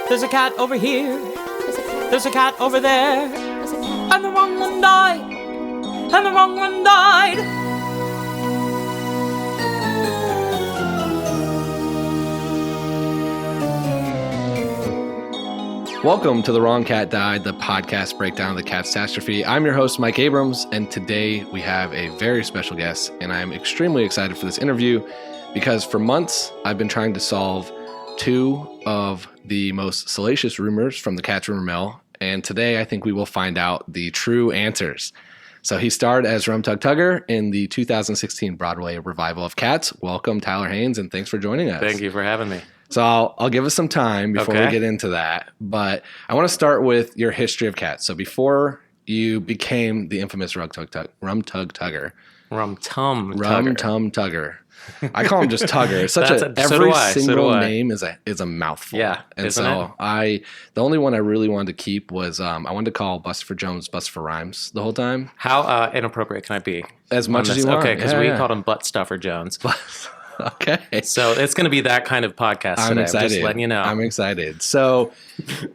There's a cat over here. There's a cat over there. And the wrong one died. And the wrong one died. Welcome to The Wrong Cat Died, the podcast breakdown of the catastrophe. I'm your host, Mike Abrams, and today we have a very special guest, and I'm extremely excited for this interview because for months I've been trying to solve two of the most salacious rumors from the Cat's Rumor Mill, and today I think we will find out the true answers. So he starred as Rum Tum Tugger in the 2016 Broadway revival of Cats. Welcome, Tyler Haynes, and thanks for joining us. Thank you for having me. So I'll give us some time before we get into that, but I want to start with your history of Cats. So before you became the infamous Rum Tum Tugger. Rum Tum Tugger. I call him just Tugger. It's such every single name is a mouthful. Yeah, and so the only one I really wanted to keep was I wanted to call Buster Jones Buster for Rhymes the whole time. How inappropriate can I be? As much as you want. Okay, because we called him Butt Stuffer Jones. Okay. So it's going to be that kind of podcast today. I'm excited. I'm just letting you know. I'm excited. So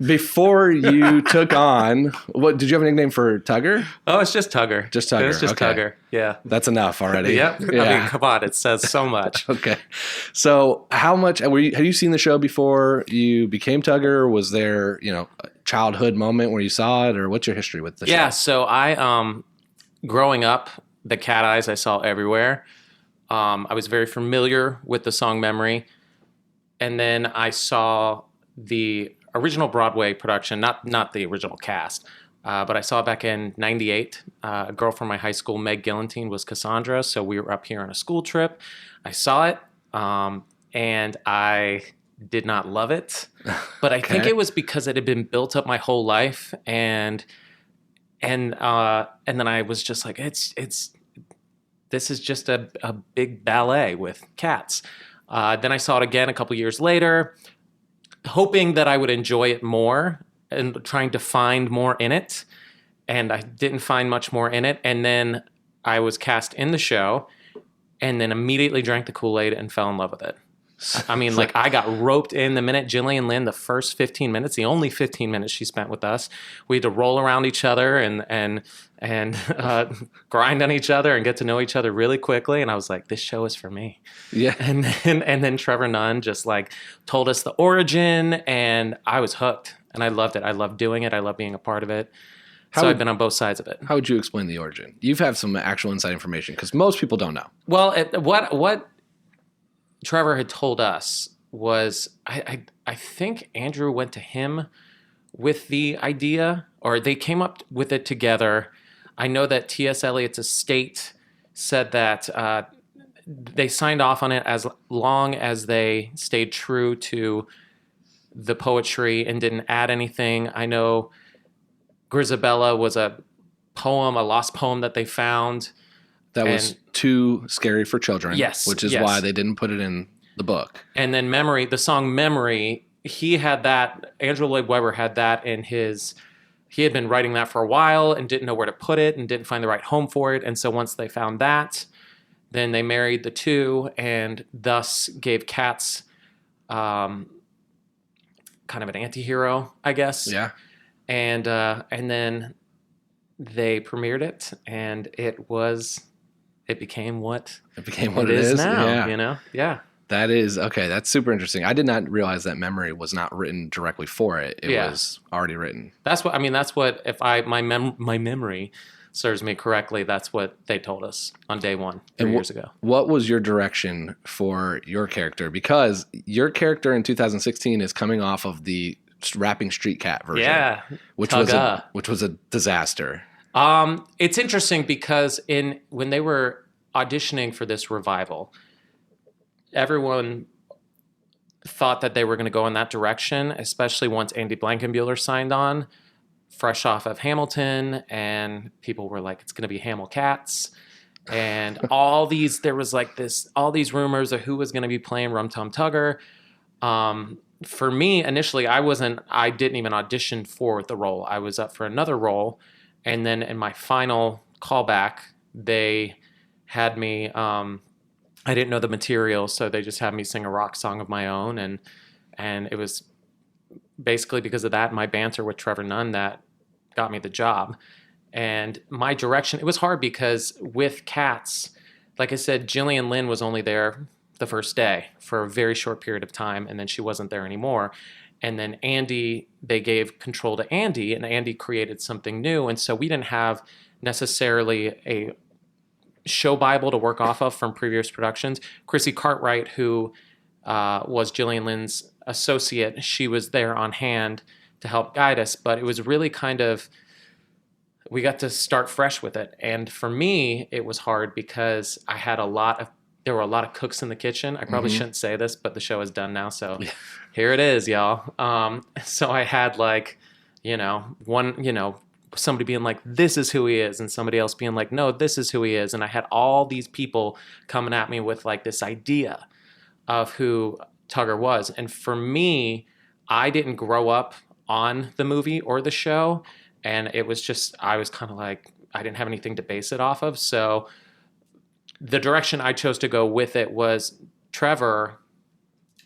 before you took on, what did you have a nickname for Tugger? Oh, it's just Tugger. Just Tugger. It's just Tugger. Yeah. That's enough already. Yep. Yeah. I mean, come on. It says so much. Okay. So how much have you seen the show before you became Tugger? Was there, a childhood moment where you saw it, or what's your history with the show? Yeah. So I, growing up, the cat eyes I saw everywhere. I was very familiar with the song Memory. And then I saw the original Broadway production, not the original cast, but I saw it back in 98. A girl from my high school, Meg Gillantine, was Cassandra. So we were up here on a school trip. I saw it, and I did not love it. But I think it was because it had been built up my whole life. And then I was just like, this is just a big ballet with cats. Then I saw it again a couple years later, hoping that I would enjoy it more and trying to find more in it. And I didn't find much more in it. And then I was cast in the show and then immediately drank the Kool-Aid and fell in love with it. I mean, I got roped in the minute Jillian Lynn, the first 15 minutes, the only 15 minutes she spent with us, we had to roll around each other and grind on each other and get to know each other really quickly. And I was like, this show is for me. Yeah. And then Trevor Nunn just told us the origin, and I was hooked and I loved it. I loved doing it. I love being a part of it. I've been on both sides of it. How would you explain the origin? You've had some actual inside information because most people don't know. Well, what Trevor had told us was, I think Andrew went to him with the idea, or they came up with it together. I know that T.S. Eliot's estate said that they signed off on it as long as they stayed true to the poetry and didn't add anything. I know Grisabella was a lost poem that they found. That was too scary for children. Yes. Which is why they didn't put it in the book. And then Memory, the song Memory, he had that, Andrew Lloyd Webber had that in his, he had been writing that for a while and didn't know where to put it and didn't find the right home for it. And so once they found that, then they married the two and thus gave Cats kind of an anti-hero, I guess. Yeah. And then they premiered it, and it became what it is now. Yeah. Yeah. That is okay. That's super interesting. I did not realize that Memory was not written directly for it. It was already written. That's what. If my memory serves me correctly, that's what they told us on day one 3 years ago. What was your direction for your character? Because your character in 2016 is coming off of the rapping street cat version. Yeah. Which was a disaster. It's interesting because when they were auditioning for this revival, everyone thought that they were going to go in that direction, especially once Andy Blankenbuehler signed on, fresh off of Hamilton, and people were like, it's going to be Hamil Cats. And all these rumors of who was going to be playing Rum Tum Tugger. For me, initially, I didn't even audition for the role. I was up for another role. And then in my final callback, they had me, I didn't know the material, so they just had me sing a rock song of my own. And it was basically because of that, my banter with Trevor Nunn that got me the job. And my direction, it was hard because with Cats, like I said, Gillian Lynn was only there the first day for a very short period of time, and then she wasn't there anymore. And then Andy, they gave control to Andy, and Andy created something new. And so we didn't have necessarily a show Bible to work off of from previous productions. Chrissy Cartwright, who was Gillian Lynn's associate, she was there on hand to help guide us. But it was really kind of, we got to start fresh with it. And for me, it was hard because there were a lot of cooks in the kitchen. I probably shouldn't say this, but the show is done now. So here it is, y'all. So I had somebody being like, this is who he is. And somebody else being like, no, this is who he is. And I had all these people coming at me with like this idea of who Tugger was. And for me, I didn't grow up on the movie or the show. And it was just, I was kind of like, I didn't have anything to base it off of. So the direction I chose to go with it was Trevor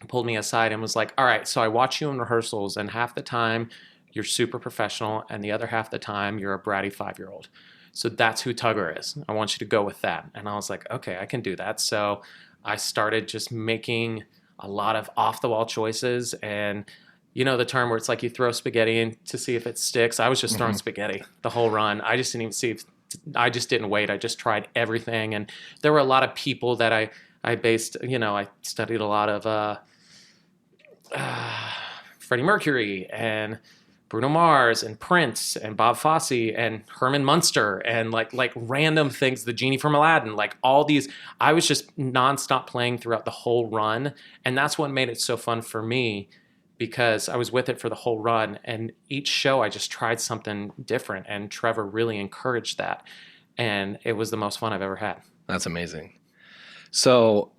pulled me aside and was like, all right, so I watch you in rehearsals, and half the time you're super professional, and the other half the time you're a bratty 5-year-old. So that's who Tugger is. I want you to go with that. And I was like, okay, I can do that. So I started just making a lot of off-the-wall choices. And you know the term where it's like you throw spaghetti in to see if it sticks? I was just throwing spaghetti the whole run. I just didn't even see if I just didn't wait. I just tried everything. And there were a lot of people that I based, I studied a lot of Freddie Mercury and Bruno Mars and Prince and Bob Fosse and Herman Munster and like random things, the genie from Aladdin, like all these. I was just nonstop playing throughout the whole run. And that's what made it so fun for me, because I was with it for the whole run, and each show I just tried something different, and Trevor really encouraged that, and it was the most fun I've ever had. That's amazing. So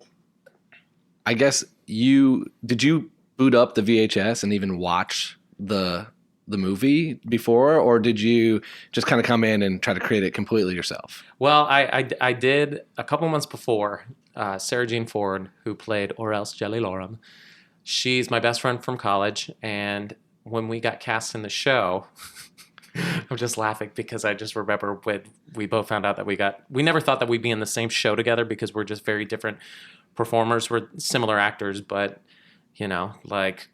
I guess did you boot up the VHS and even watch the movie before, or did you just kind of come in and try to create it completely yourself? Well, I did a couple months before. Sarah Jean Ford, who played Or Else Jelly Loram, she's my best friend from college, and when we got cast in the show, I'm just laughing because I just remember when we both found out that we never thought that we'd be in the same show together because we're just very different performers. We're similar actors, but, like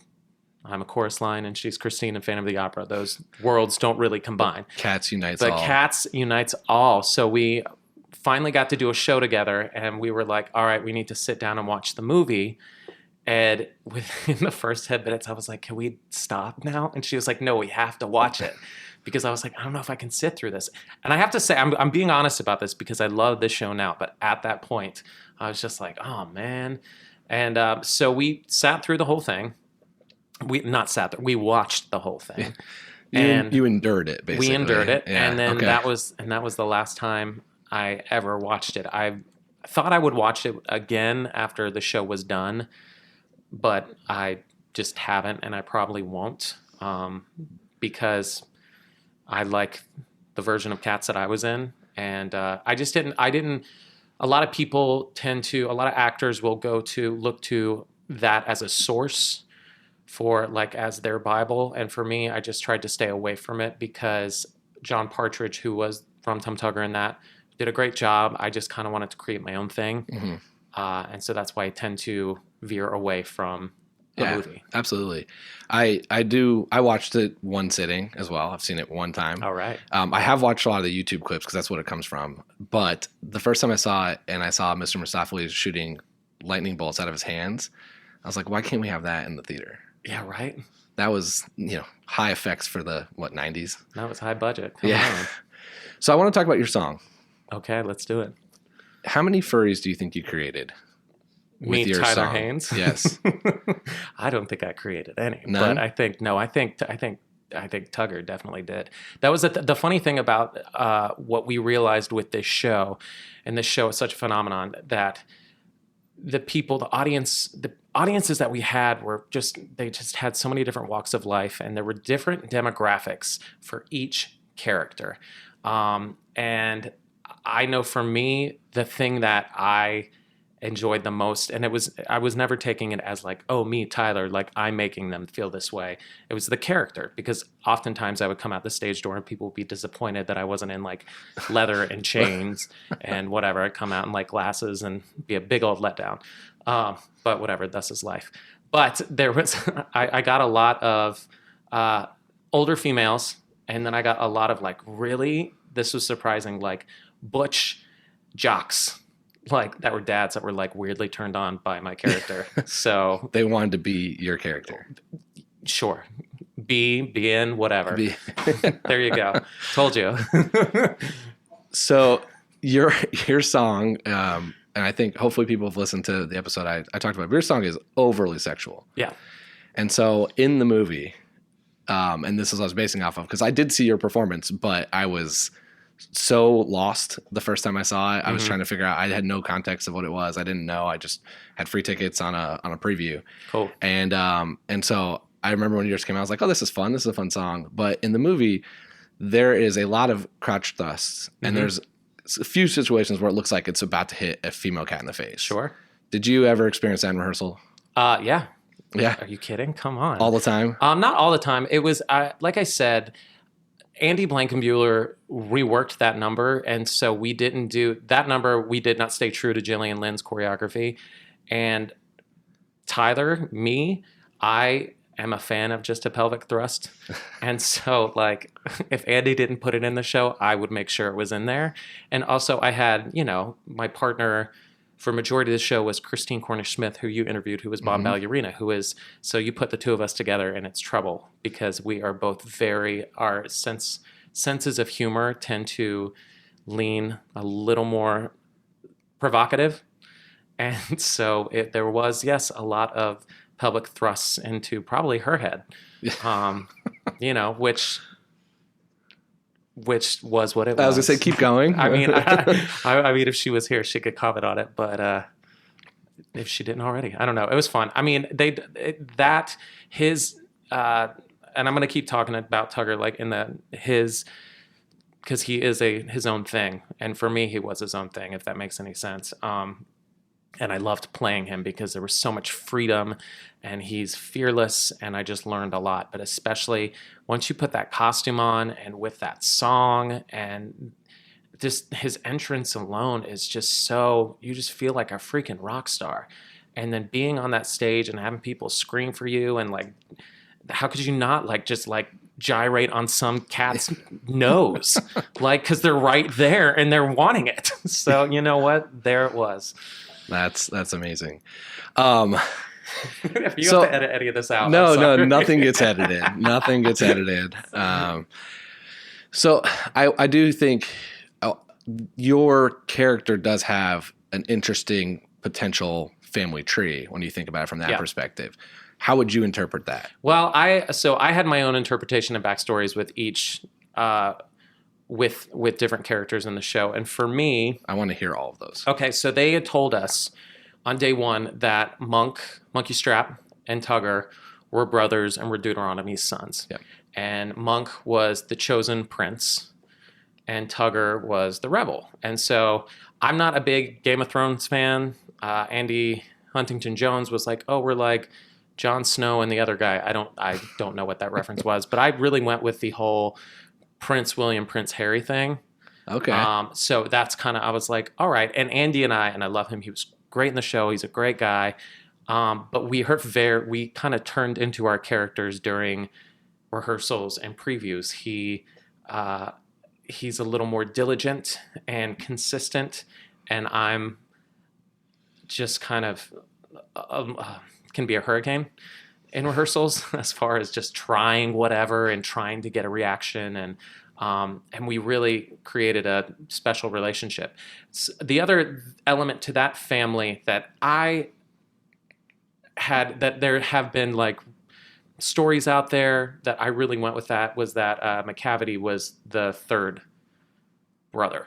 I'm a chorus line and she's Christine in Phantom of the Opera. Those worlds don't really combine. Cats unites all. But Cats unites all. So we finally got to do a show together, and we were like, all right, we need to sit down and watch the movie. And within the first 10 minutes, I was like, can we stop now? And she was like, no, we have to watch it. Because I was like, I don't know if I can sit through this. And I have to say, I'm being honest about this because I love this show now. But at that point, I was just like, oh, man. And so we sat through the whole thing. We watched the whole thing. You endured it, basically. We endured it. Yeah. And then okay. that was the last time I ever watched it. I thought I would watch it again after the show was done, but I just haven't, and I probably won't, because I like the version of Cats that I was in, and I didn't. A lot of people a lot of actors will look to that as a source for as their Bible, and for me, I just tried to stay away from it because John Partridge, who was Rum Tum Tugger in that, did a great job. I just kind of wanted to create my own thing, and so that's why I tend to veer away from the movie. Absolutely. I watched it one sitting as well. I've seen it one time. All right. I have watched a lot of the YouTube clips because that's what it comes from. But the first time I saw it and I saw Mr. Mistopheles shooting lightning bolts out of his hands, I was like, why can't we have that in the theater? Yeah, right. That was, high effects for the 90s. That was high budget. Come on. So I want to talk about your song. Okay, let's do it. How many furries do you think you created? Me, with your Tyler song? Haynes. Yes. I don't think I created any. None? But I think Tugger definitely did. That was the funny thing about what we realized with this show, and this show is such a phenomenon that the audiences that we had they just had so many different walks of life, and there were different demographics for each character. And I know for me, the thing that I enjoyed the most. And I was never taking it as like, oh, me, Tyler, like I'm making them feel this way. It was the character, because oftentimes I would come out the stage door and people would be disappointed that I wasn't in like leather and chains and whatever. I'd come out in like glasses and be a big old letdown. But whatever, thus is life. But there was, I got a lot of older females, and then I got a lot of like really, this was surprising, like butch jocks. Like that were dads that were like weirdly turned on by my character. So They wanted to be your character. sure. Be in, whatever. There you go. Told you. So your song, and I think hopefully people have listened to the episode I talked about, but your song is overly sexual. Yeah. And so in the movie, and this is what I was basing off of, because I did see your performance, but I was so lost the first time I saw it. I was trying to figure out, I had no context of what it was. I didn't know. I just had free tickets on a preview. Cool. And so I remember when yours came out, I was like, oh, this is fun. This is a fun song. But in the movie, there is a lot of crotch thrusts, and there's a few situations where it looks like it's about to hit a female cat in the face. Sure. Did you ever experience that in rehearsal? Yeah. Yeah. Are you kidding? Come on. All the time? Not all the time. It was, like I said, Andy Blankenbuehler reworked that number, and so we didn't do that number. We did not stay true to Jillian Lynn's choreography. And Tyler, me, I am a fan of just a pelvic thrust. And so, like, if Andy didn't put it in the show, I would make sure it was in there. And also, I had, my partner for majority of the show was Christine Cornish-Smith, who you interviewed, who was Bob Ballerina, so you put the two of us together and it's trouble, because we are both our senses of humor tend to lean a little more provocative. And so there was, yes, a lot of pelvic thrusts into probably her head, which was what it was. I was going to say, keep going. I mean, if she was here, she could comment on it, but if she didn't already, I don't know. It was fun. I mean, and I'm going to keep talking about Tugger, like because he is his own thing. And for me, he was his own thing, if that makes any sense. And I loved playing him because there was so much freedom, and he's fearless, and I just learned a lot. But especially once you put that costume on and with that song, and just his entrance alone is just so, you just feel like a freaking rock star. And then being on that stage and having people scream for you, and like, how could you not just gyrate on some cat's nose? Like, because they're right there and they're wanting it. So you know what? There it was. That's amazing. If you have to edit any of this out. No, nothing gets edited. Nothing gets edited. So I do think your character does have an interesting potential family tree when you think about it from that perspective. How would you interpret that? Well, I had my own interpretation of backstories with each with different characters in the show. And for me, I want to hear all of those. Okay, so they had told us on day one that Monkey Strap, and Tugger were brothers and were Deuteronomy's sons. Yep. And Monk was the chosen prince, and Tugger was the rebel. And so I'm not a big Game of Thrones fan. Andy Huntington Jones was like, oh, we're like Jon Snow and the other guy. I don't know what that reference was, but I really went with the whole Prince William, Prince Harry thing. Okay. So that's kind of, I was like, all right. And Andy and I love him. He was great in the show. He's a great guy. But we kind of turned into our characters during rehearsals and previews. He's a little more diligent and consistent, and I'm just kind of can be a hurricane in rehearsals as far as just trying whatever and trying to get a reaction, and we really created a special relationship. The other element to that family that I had, that there have been like stories out there that I really went with, that was that McCavity was the third brother.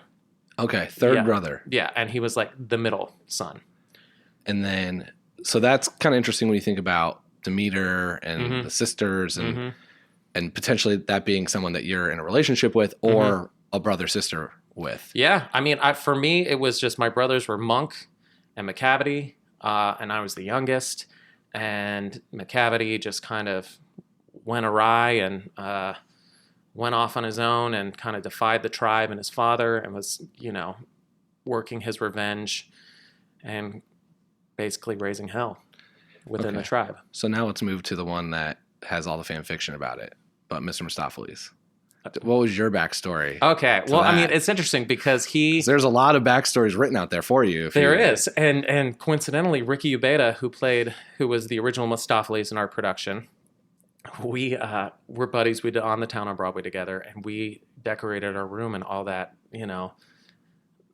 Okay, third brother. Yeah, and he was like the middle son. And then, so that's kind of interesting when you think about Demeter and the sisters, and potentially that being someone that you're in a relationship with, or a brother-sister with. Yeah, I mean, for me, it was just my brothers were Monk and McCavity, and I was the youngest. And McCavity just kind of went awry and went off on his own and kind of defied the tribe and his father and was, working his revenge and basically raising hell within the tribe. So now let's move to the one that has all the fan fiction about it, but Mr. Mistopheles. What was your backstory? Okay. Well, I mean, it's interesting because there's a lot of backstories written out there for you. There is. And coincidentally, Ricky Ubeda, who was the original Mistopheles in our production, we were buddies. We did On the Town on Broadway together, and we decorated our room and all that,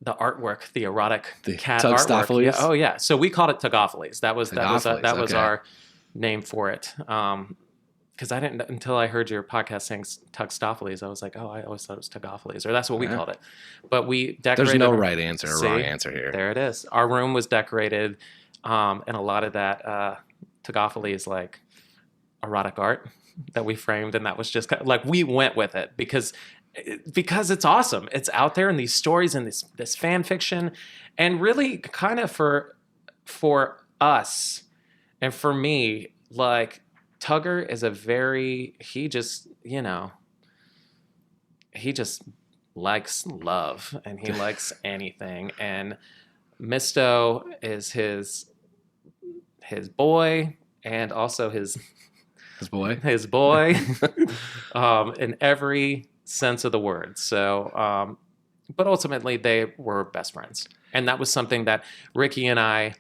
the artwork, the erotic cat artwork. Yeah, oh yeah. So we called it Tugopheles. That was our name for it. Because I didn't, until I heard your podcast saying Tugstopheles, I was like, I always thought it was Tugopheles, or that's what we called it. But we decorated. There's no right answer or wrong answer here. There it is. Our room was decorated, and a lot of that Tugopheles, like erotic art that we framed, and that was just kind of, like, we went with it because it's awesome. It's out there in these stories and this fan fiction, and really kind of for us and for me, like, Tugger is he just likes love, and he likes anything. And Misto is his boy, and also his boy in every sense of the word. So, but ultimately they were best friends. And that was something that Ricky and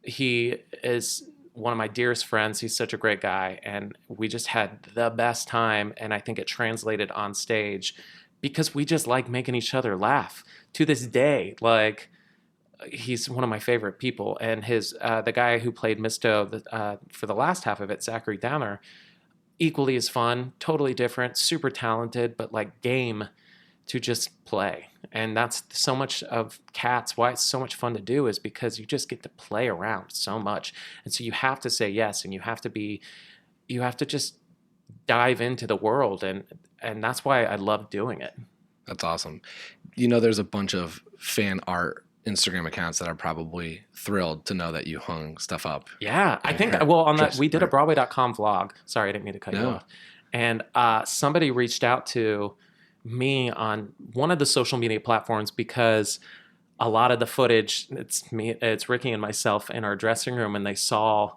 he is one of my dearest friends. He's such a great guy, and we just had the best time. And I think it translated on stage because we just like making each other laugh to this day. Like, he's one of my favorite people, and the guy who played Misto for the last half of it, Zachary Downer, equally as fun, totally different, super talented, but like game to just play. And that's so much of Cats, why it's so much fun to do, is because you just get to play around so much. And so you have to say yes, and you have to just dive into the world. And that's why I love doing it. That's awesome. There's a bunch of fan art Instagram accounts that are probably thrilled to know that you hung stuff up. Yeah, I think, on that, we did a Broadway.com vlog. Sorry, I didn't mean to cut you off. And somebody reached out to me on one of the social media platforms because a lot of the footage, it's Ricky and myself in our dressing room, and they saw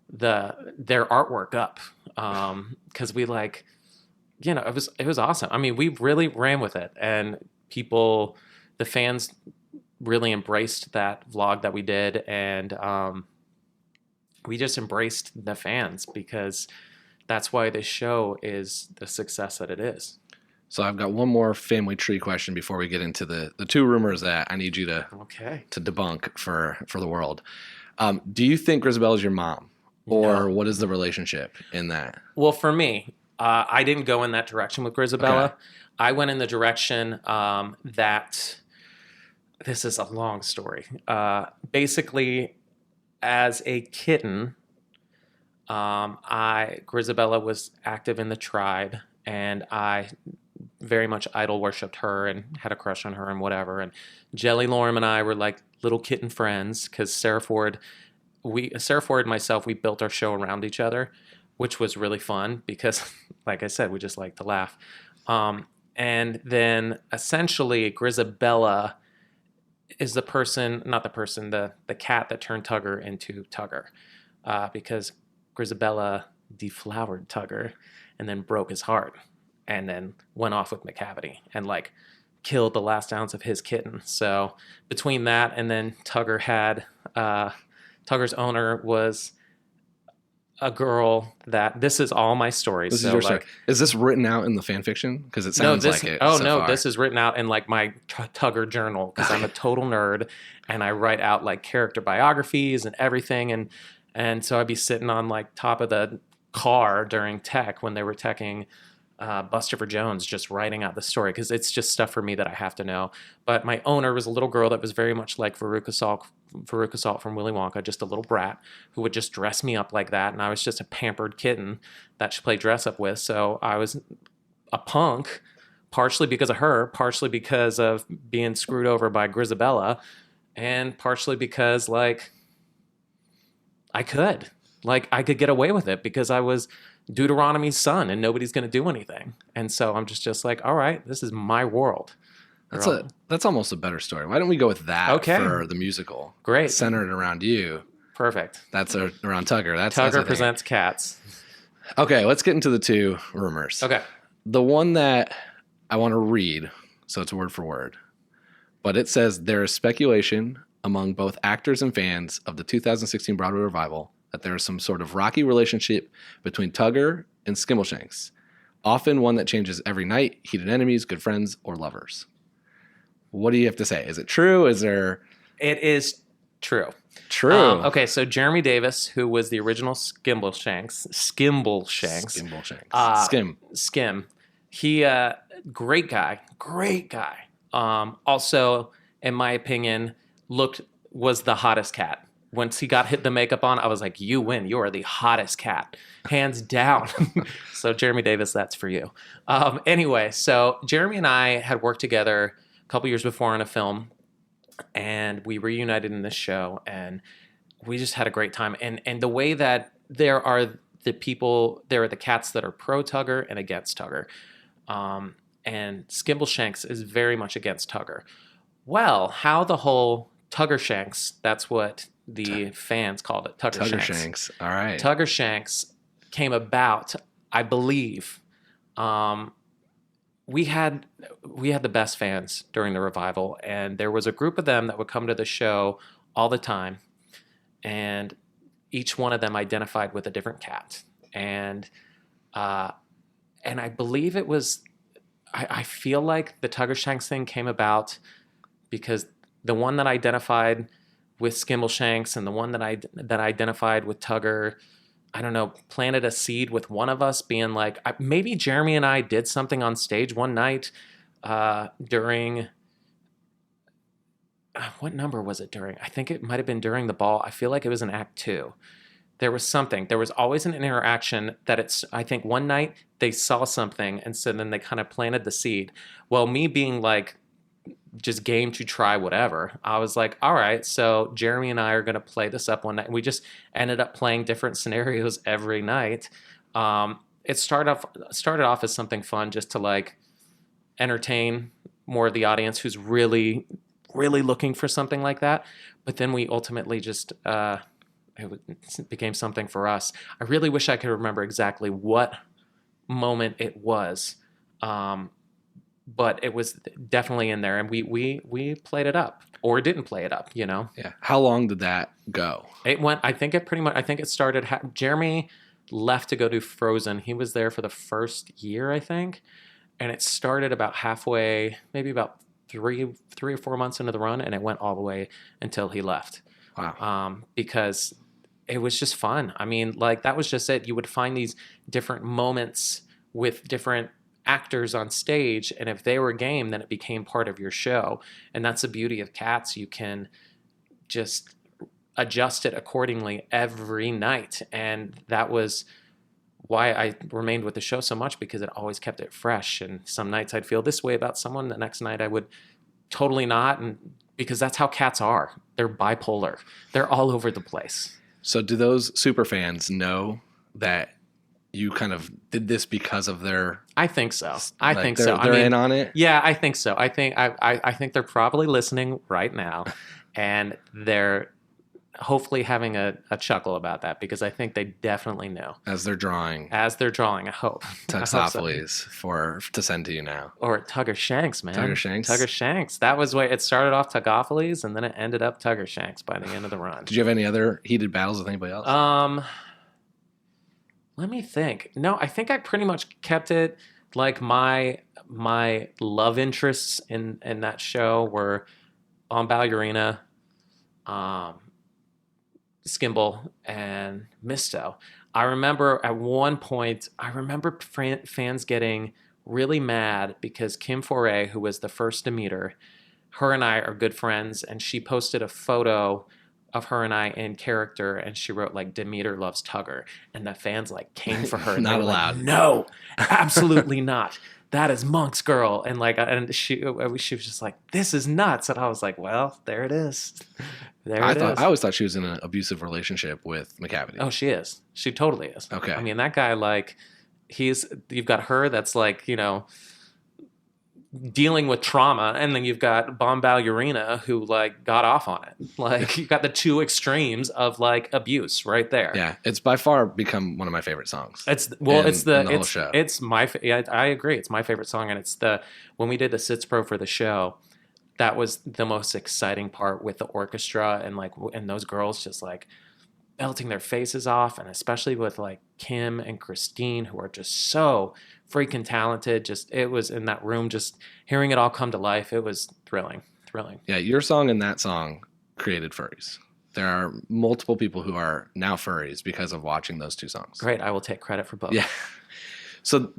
their artwork up. Because we it was awesome. I mean, we really ran with it, and the fans really embraced that vlog that we did, and we just embraced the fans because that's why this show is the success that it is. So I've got one more family tree question before we get into the two rumors that I need you to debunk for the world. Do you think Grisabella is your mom, or what is the relationship in that? Well, for me, I didn't go in that direction with Grisabella. Okay. I went in the direction that. This is a long story. Basically, as a kitten, Grisabella was active in the tribe, and I very much idol worshipped her and had a crush on her and whatever. And Jelly Lorm and I were like little kitten friends because Sarah Ford and myself, we built our show around each other, which was really fun because, like I said, we just like to laugh. And then essentially Grisabella is the cat that turned Tugger into Tugger, because Grisabella deflowered Tugger and then broke his heart and then went off with McCavity and like killed the last ounce of his kitten. So between that and then Tugger had Tugger's owner was a girl that this is all my stories. This is your story. Is this written out in the fan fiction? Because it sounds like it. Oh, so no, far. This is written out in like my Tugger journal because I'm a total nerd and I write out like character biographies and everything. And so I'd be sitting on like top of the car during tech when they were teching Buster Jones, just writing out the story because it's just stuff for me that I have to know. But my owner was a little girl that was very much like Veruca Salt from Willy Wonka, just a little brat who would just dress me up like that, and I was just a pampered kitten that she played dress up with. So I was a punk, partially because of her, partially because of being screwed over by Grisabella. and partially because like I could get away with it because I was Deuteronomy's son and nobody's going to do anything. And so I'm just like, all right, this is my world. That's almost a better story. Why don't we go with that for the musical? Great. Centered around you. Perfect. That's around Tugger. Tugger presents Cats. Okay, let's get into the two rumors. Okay. The one that I want to read, so it's word for word, but it says there is speculation among both actors and fans of the 2016 Broadway revival that there is some sort of rocky relationship between Tugger and Skimbleshanks, often one that changes every night, heated enemies, good friends, or lovers. What do you have to say? Is it true? It is true. True. Okay, so Jeremy Davis, who was the original Skimbleshanks. Skim. He, great guy. Also, in my opinion, was the hottest cat. Once he got the makeup on, I was like, you win. You are the hottest cat. Hands down. So Jeremy Davis, that's for you. Anyway, so Jeremy and I had worked together a couple years before on a film, and we reunited in this show, and we just had a great time. And the way that there are the cats that are pro Tugger and against Tugger. And Skimbleshanks is very much against Tugger. Well, how the whole Tugger Shanks, that's what the fans called it, Tugger Shanks. All right. Tugger Shanks came about, I believe. We had the best fans during the revival, and there was a group of them that would come to the show all the time, and each one of them identified with a different cat. And I believe it was, I feel like the Tugger Shanks thing came about because the one that identified with Skimbleshanks and the one that identified with Tugger, I don't know, planted a seed with one of us being like, maybe Jeremy and I did something on stage one night during, what number was it during? I think it might have been during the ball. I feel like it was in Act 2. There was something. There was always an interaction that I think one night they saw something, and so then they kind of planted the seed. Well, me being like just game to try whatever, I was like, all right, so Jeremy and I are going to play this up one night. And we just ended up playing different scenarios every night. It started off as something fun just to like entertain more of the audience who's really, really looking for something like that. But then we ultimately just... it became something for us. I really wish I could remember exactly what moment it was, but it was definitely in there, and we played it up or didn't play it up, you know. Yeah. How long did that go? It went. I think it started. Jeremy left to go do Frozen. He was there for the first year, I think, and it started about halfway, maybe about three or 4 months into the run, and it went all the way until he left. Wow. Because it was just fun. I mean, like, that was just it. You would find these different moments with different actors on stage, and if they were game, then it became part of your show. And that's the beauty of Cats. You can just adjust it accordingly every night. And that was why I remained with the show so much, because it always kept it fresh. And some nights I'd feel this way about someone, the next night I would totally not, and because that's how Cats are. They're bipolar. They're all over the place. So do those super fans know that you kind of did this because of their... I think so. I think so. They're in on it? Yeah, I think so. I think they're probably listening right now, and they're hopefully having a chuckle about that, because I think they definitely know. As they're drawing, I hope. Tuxophiles to send to you now. Or Tugger Shanks, man. Tugger Shanks. That was where it started off Tuxophiles, and then it ended up Tugger Shanks by the end of the run. Did you have any other heated battles with anybody else? Let me think. No, I think I pretty much kept it like my love interests in that show were on Ballerina, Skimble, and Misto. I remember at one point, fans getting really mad because Kim Foray, who was the first Demeter, her and I are good friends, and she posted a photo of her and I in character, and she wrote like Demeter loves Tugger, and the fans like came for her. Not allowed. Like, no, absolutely not. that is Monk's girl. And like, and she was just like, this is nuts. And I was like, well, there it is. I always thought she was in an abusive relationship with McCavity. Oh, she is. She totally is. Okay. I mean, that guy, like, you've got her that's like, dealing with trauma, and then you've got Bombalurina who like got off on it. Like, you've got the two extremes of like abuse right there. Yeah, it's by far become one of my favorite songs. It's the whole show. It's I agree. It's my favorite song, and it's when we did the Sits Pro for the show, that was the most exciting part with the orchestra and those girls just like belting their faces off, and especially with like Kim and Christine, who are just so freaking talented. Just, it was in that room, just hearing it all come to life. It was thrilling. Yeah, your song and that song created furries. There are multiple people who are now furries because of watching those two songs. Great. I will take credit for both. Yeah. So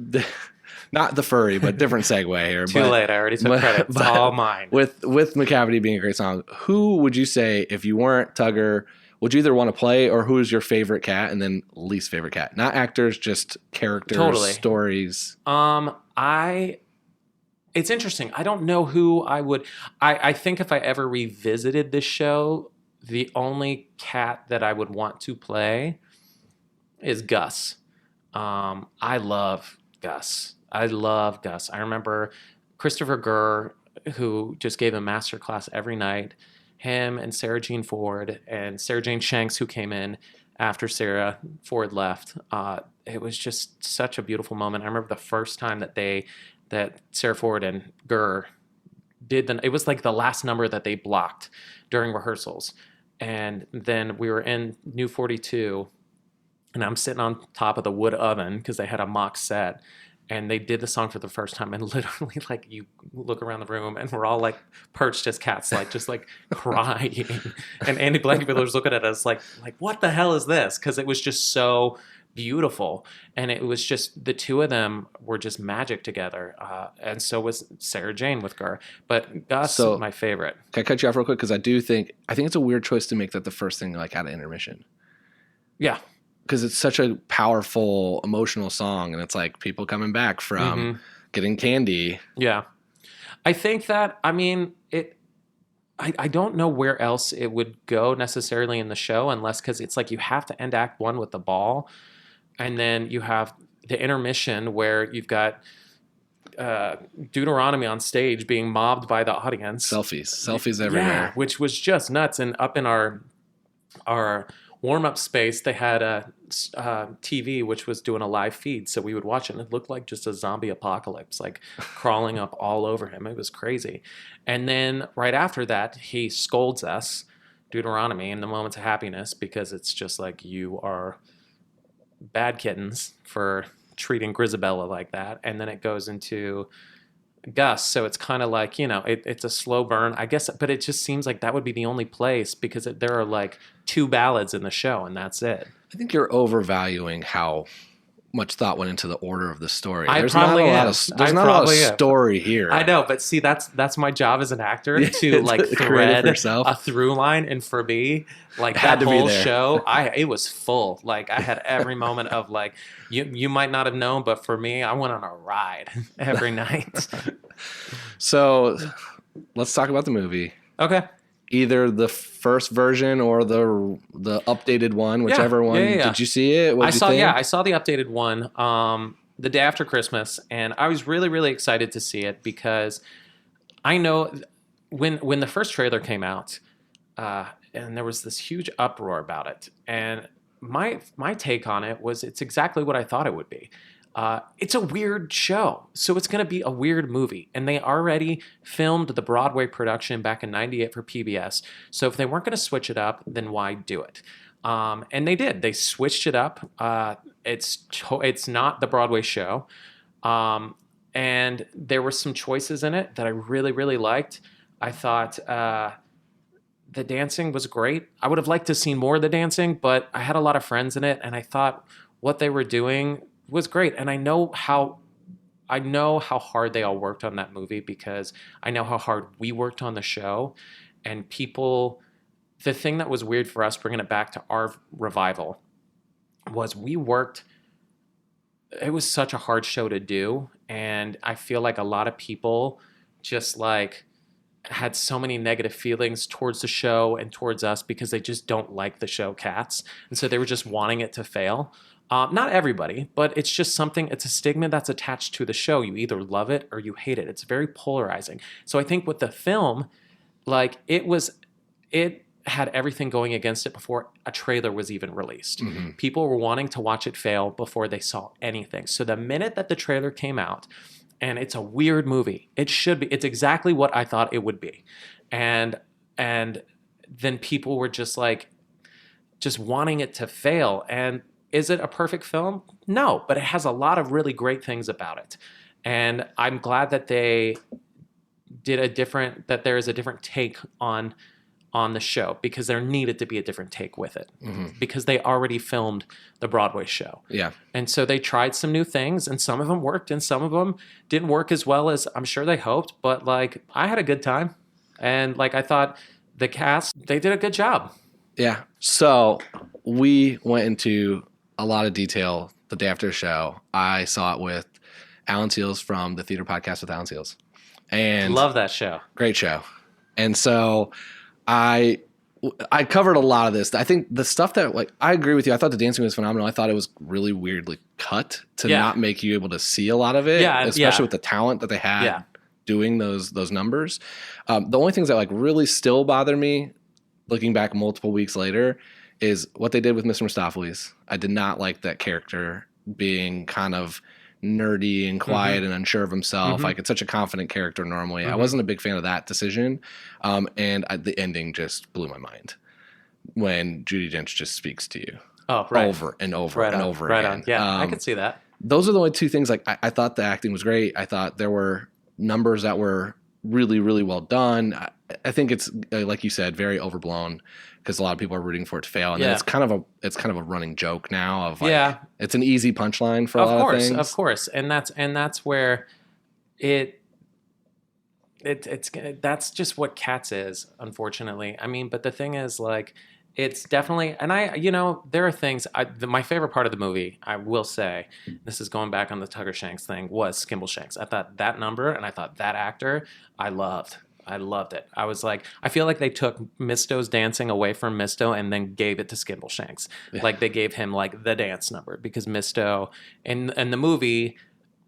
not the furry, but different segue here. Too late. I already took credit. It's all mine. With McCavity being a great song, who would you say, if you weren't Tugger, would you either want to play, or who is your favorite cat and then least favorite cat? Not actors, just characters, stories. It's interesting. I don't know who I would. I think if I ever revisited this show, the only cat that I would want to play is Gus. I love Gus. I remember Christopher Gurr, who just gave a master class every night. Him and Sarah Jean Ford and Sarah Jane Shanks, who came in after Sarah Ford left. It was just such a beautiful moment. I remember the first time that Sarah Ford and Gurr did it was like the last number that they blocked during rehearsals. And then we were in New 42, and I'm sitting on top of the wood oven because they had a mock set. And they did the song for the first time, and literally, like, you look around the room, and we're all like perched as cats, like just like crying. And Andy Blankenbuehler's looking at us like what the hell is this? Because it was just so beautiful, and it was just the two of them were just magic together. And so was Sarah Jane with Gurr, but Gus is my favorite. Can I cut you off real quick? Because I think it's a weird choice to make that the first thing like out of intermission. Yeah. Because it's such a powerful, emotional song, and it's like people coming back from getting candy. Yeah. I think that, I mean, I don't know where else it would go necessarily in the show, unless, because it's like you have to end Act 1 with the ball, and then you have the intermission where you've got Deuteronomy on stage being mobbed by the audience. Selfies everywhere. Yeah, which was just nuts. And up in our warm-up space, they had a TV which was doing a live feed, so we would watch it, and it looked like just a zombie apocalypse, like crawling up all over him. It was crazy. And then right after that, he scolds us, Deuteronomy, in the moments of happiness, because it's just like, you are bad kittens for treating Grisabella like that. And then it goes into Gus, so it's kind of like, it's a slow burn, I guess, but it just seems like that would be the only place, because there are like 2 ballads in the show, and that's it. I think you're overvaluing how much thought went into the order of the story. There's not a lot of story here. I know, but see, that's my job as an actor, to like thread a through line. And for me, like, that whole show, it was full. Like, I had every moment of like, you might not have known, but for me, I went on a ride every night. So let's talk about the movie. Okay. Either the first version or the updated one, whichever one. Yeah. Did you see it? I saw the updated one the day after Christmas, and I was really, really excited to see it, because I know when the first trailer came out, and there was this huge uproar about it, and my take on it was, it's exactly what I thought it would be. It's a weird show, so it's going to be a weird movie. And they already filmed the Broadway production back in '98 for PBS. So if they weren't going to switch it up, then why do it? And they did. They switched it up. It's not the Broadway show. And there were some choices in it that I really, really liked. I thought the dancing was great. I would have liked to have seen more of the dancing, but I had a lot of friends in it, and I thought what they were doing was great. And I know how hard they all worked on that movie, because I know how hard we worked on the show. And the thing that was weird for us, bringing it back to our revival, was it was such a hard show to do, And I feel like a lot of people just like had so many negative feelings towards the show and towards us because they just don't like the show Cats. And so they were just wanting it to fail. Not everybody, but it's just something, it's a stigma that's attached to the show. You either love it or you hate it. It's very polarizing. So I think with the film, like it had everything going against it before a trailer was even released. Mm-hmm. People were wanting to watch it fail before they saw anything. So the minute that the trailer came out, and it's a weird movie, it's exactly what I thought it would be. And then people were just wanting it to fail. And is it a perfect film? No, but it has a lot of really great things about it. And I'm glad that they that there is a different take on the show, because there needed to be a different take with it, because they already filmed the Broadway show. Yeah. And so they tried some new things, and some of them worked and some of them didn't work as well as I'm sure they hoped. But like, I had a good time. And like, I thought the cast, they did a good job. Yeah. So we went into a lot of detail the day after the show. I saw it with Alan Seals from the Theater Podcast with Alan Seals. And love that show. Great show. And so I covered a lot of this. I think the stuff that, like, I agree with you. I thought the dancing was phenomenal. I thought it was really weirdly cut to not make you able to see a lot of it, especially with the talent that they had doing those numbers. The only things that like really still bother me looking back multiple weeks later is what they did with Mr. Mistopheles. I did not like that character being kind of nerdy and quiet and unsure of himself. Like, it's such a confident character normally. I wasn't a big fan of that decision. And the ending just blew my mind when Judi Dench just speaks to you over and over and over again. Yeah, I could see that. Those are the only two things. Like, I thought the acting was great. I thought there were numbers that were really, really well done. I think it's, like you said, very overblown because a lot of people are rooting for it to fail. And then it's kind of a running joke now of like, it's an easy punchline for a lot of things. Of course. And that's where that's just what Cats is, unfortunately. I mean, but the thing is, like, it's definitely, and there are things, my favorite part of the movie, I will say, this is going back on the Tugger Shanks thing, was Skimbleshanks. I thought that number, and I thought that actor, I loved it. I was like, I feel like they took Misto's dancing away from Misto and then gave it to Skimbleshanks. Yeah. Like, they gave him, like, the dance number, because Misto, in the movie,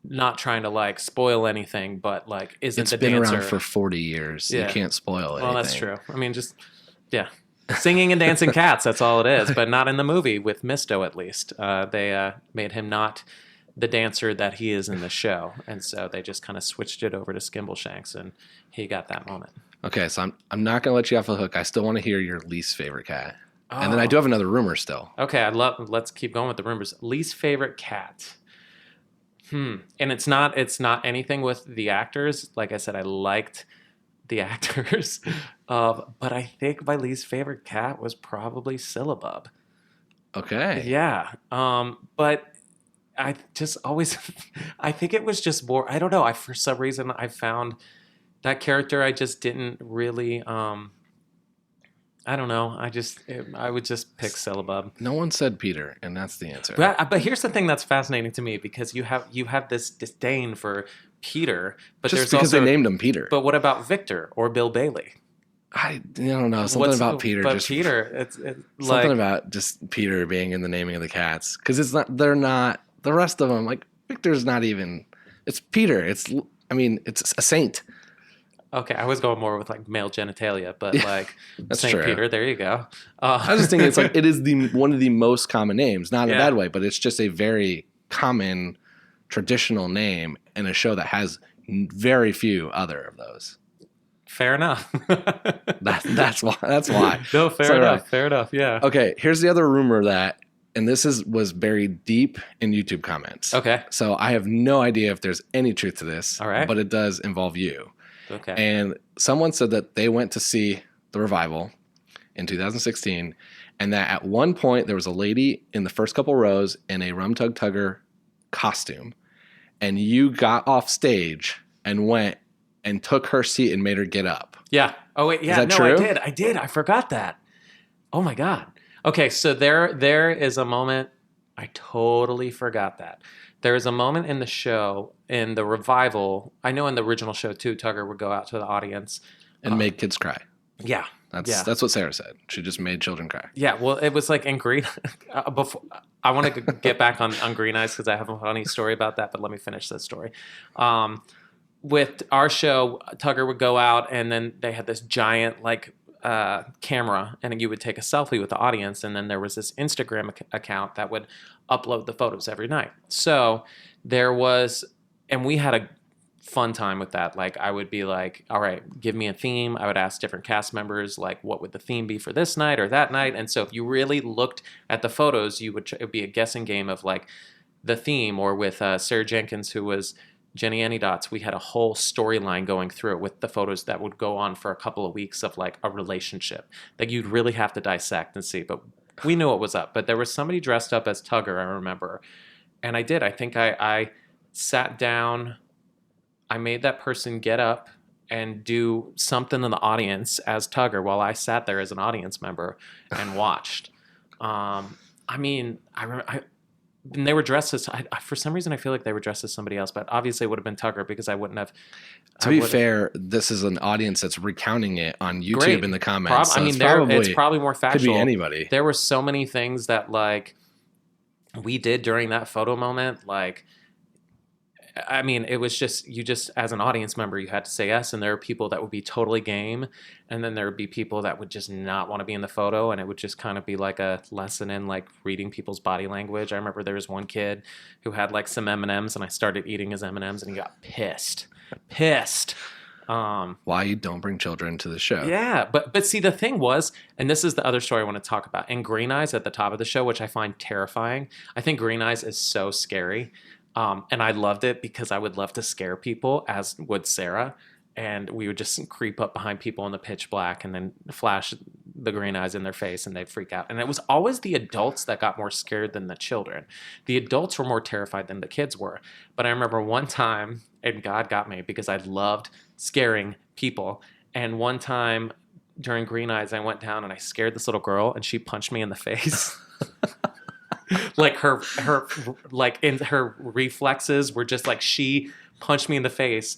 not trying to like spoil anything, but like isn't the dancer. It's been around for 40 years. Yeah. You can't spoil it. Well, that's true. I mean, just singing and dancing cats. That's all it is. But not in the movie with Misto, at least. They made him not the dancer that he is in the show, and so they just kind of switched it over to Skimbleshanks, and he got that moment. Okay, so I'm not gonna let you off the hook. I still want to hear your least favorite cat, and then I do have another rumor still. Okay, let's keep going with the rumors. Least favorite cat. And it's not anything with the actors. Like I said, I liked the actors. But I think my least favorite cat was probably Syllabub. Okay. Yeah. But I just always, I think it was just more, I don't know. For some reason, I found that character, I just didn't really, I don't know. I would just pick Syllabub. No one said Peter, and that's the answer. But here's the thing that's fascinating to me, because you have this disdain for Peter, but just because they named him Peter. But what about Victor or Bill Bailey? I don't know. Something about Peter. But Peter, it's something like, about just Peter being in the naming of the cats, because it's not. They're not the rest of them. Like, Victor's not even. It's Peter. It's a saint. Okay, I was going more with like male genitalia, but like St. Peter, there you go. I was just thinking it's like it is one of the most common names, not in a bad way, but it's just a very common traditional name in a show that has very few other of those. Fair enough. That's why. No, fair enough. Fair enough. Yeah. Okay, here's the other rumor and this was buried deep in YouTube comments. Okay. So I have no idea if there's any truth to this. All right. But it does involve you. Okay. And someone said that they went to see the revival in 2016, and that at one point there was a lady in the first couple rows in a Rum Tum Tugger costume, and you got off stage and went and took her seat and made her get up. Yeah. Oh wait. Yeah. Is that true? I did. I forgot that. Oh my God. Okay. So there is a moment. I totally forgot that. There is a moment in the show, in the revival, I know in the original show too, Tugger would go out to the audience. And make kids cry. Yeah. That's what Sarah said. She just made children cry. Yeah, well, it was like in Green. Before I want to get back on Green Eyes because I have a funny story about that, but let me finish this story. With our show, Tugger would go out, and then they had this giant like camera, and you would take a selfie with the audience, and then there was this Instagram account that would upload the photos every night. So there was, and we had a fun time with that. Like I would be like, all right, give me a theme. I would ask different cast members like what would the theme be for this night or that night. And so if you really looked at the photos, it would be a guessing game of like the theme. Or with Sarah Jenkins, who was Jenny Anydots, we had a whole storyline going through it with the photos that would go on for a couple of weeks of like a relationship that you'd really have to dissect and see. But we knew what was up. But there was somebody dressed up as Tugger, I remember. And I think I sat down. I made that person get up and do something in the audience as Tugger while I sat there as an audience member and watched. And they were dressed as, for some reason I feel like they were dressed as somebody else, but obviously it would have been Tugger because I wouldn't have. To be fair, this is an audience that's recounting it on YouTube in the comments. It's probably more factual. Could be anybody. There were so many things that like we did during that photo moment, like, I mean, it was just, you just, as an audience member, you had to say yes. And there are people that would be totally game. And then there would be people that would just not want to be in the photo. And it would just kind of be like a lesson in like reading people's body language. I remember there was one kid who had like some M&Ms and I started eating his M&Ms and he got pissed. Why you don't bring children to the show. Yeah. But see, the thing was, and this is the other story I want to talk about. In Green Eyes at the top of the show, which I find terrifying. I think Green Eyes is so scary. And I loved it because I would love to scare people, as would Sarah. And we would just creep up behind people in the pitch black and then flash the green eyes in their face and they'd freak out. And it was always the adults that got more scared than the children. The adults were more terrified than the kids were. But I remember one time, and God got me because I loved scaring people. And one time during Green Eyes, I went down and I scared this little girl and she punched me in the face. Like her like in her reflexes were just like she punched me in the face.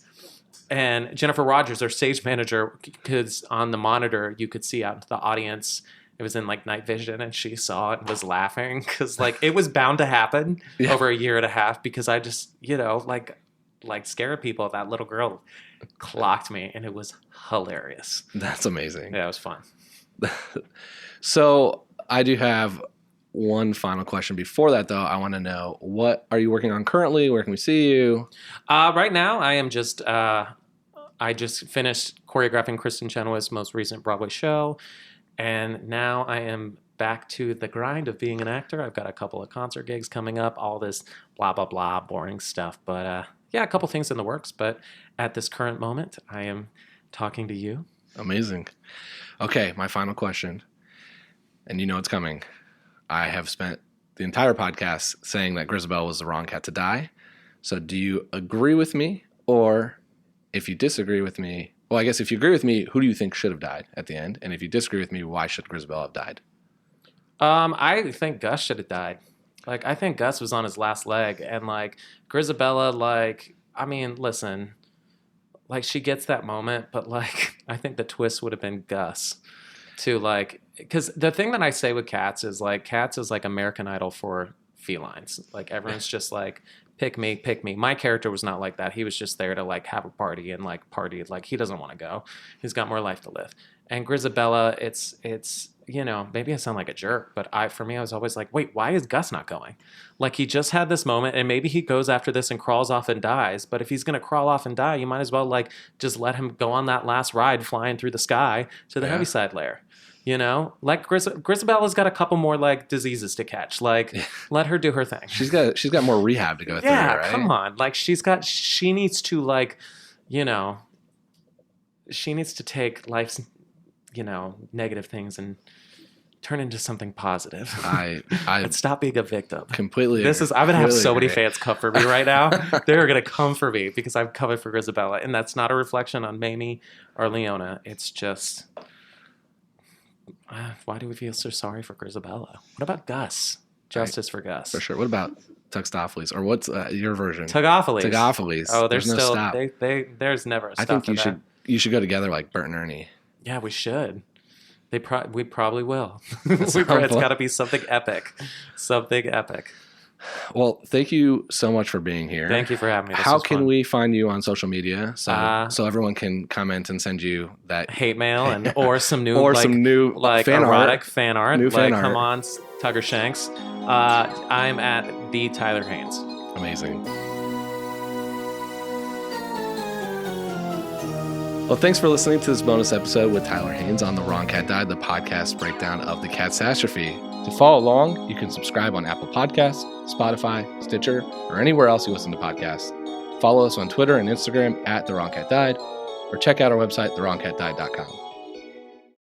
And Jennifer Rogers, our stage manager, because on the monitor you could see out into the audience. It was in like night vision, and she saw it and was laughing because like it was bound to happen over a year and a half. Because I just like scared people. That little girl clocked me, and it was hilarious. That's amazing. Yeah, it was fun. So I do have one final question. Before that, though, I want to know, what are you working on currently? Where can we see you? Right now, I am just I just finished choreographing Kristen Chenoweth's most recent Broadway show, and now I am back to the grind of being an actor. I've got a couple of concert gigs coming up, all this blah, blah, blah, boring stuff. But yeah, a couple things in the works. But at this current moment, I am talking to you. Amazing. Okay, my final question, and you know it's coming. I have spent the entire podcast saying that Grisabella was the wrong cat to die. So do you agree with me? Or if you disagree with me, well, I guess if you agree with me, who do you think should have died at the end? And if you disagree with me, why should Grisabella have died? I think Gus should have died. Like, I think Gus was on his last leg. And, like, Grisabella, like, I mean, listen, like, she gets that moment. But, like, I think the twist would have been Gus. To like, because the thing that I say with cats is like American Idol for felines. Like everyone's just like, pick me. My character was not like that. He was just there to like have a party and like party. Like he doesn't want to go. He's got more life to live. And Grisabella, it's maybe I sound like a jerk, but for me I was always like, wait, why is Gus not going? Like he just had this moment, and maybe he goes after this and crawls off and dies. But if he's gonna crawl off and die, you might as well like just let him go on that last ride flying through the sky to the Heaviside Lair. Like Grisabella's got a couple more like diseases to catch. Like, let her do her thing. She's got more rehab to go through. Yeah, right? Come on. Like she needs to like, she needs to take life's, negative things and turn into something positive. I and stop being a victim. Completely. I'm gonna have so many fans come for me right now. They're gonna come for me because I've covered for Grisabella, and that's not a reflection on Mamie or Leona. It's just. Why do we feel so sorry for Grisabella? What about Gus? Justice for Gus. For sure. What about Tuxtophiles? Or what's your version? Tugophiles. Tugophiles. Oh, there's no still stop. there's never a stop. I think for that. you should go together like Bert and Ernie. Yeah, we should. We probably will. It's It's got to be something epic. Something epic. Well, thank you so much for being here. Thank you for having me. This How was can fun. we find you on social media so everyone can comment and send you that hate mail or some new fan erotic art. fan art? New fan art. Come on, Tugger Shanks. I'm at the Tyler Haynes. Amazing. Well, thanks for listening to this bonus episode with Tyler Haynes on The Wrong Cat Died, the podcast breakdown of the catastrophe. To follow along, you can subscribe on Apple Podcasts, Spotify, Stitcher, or anywhere else you listen to podcasts. Follow us on Twitter and Instagram at The Wrong Cat Died, or check out our website, thewrongcatdied.com.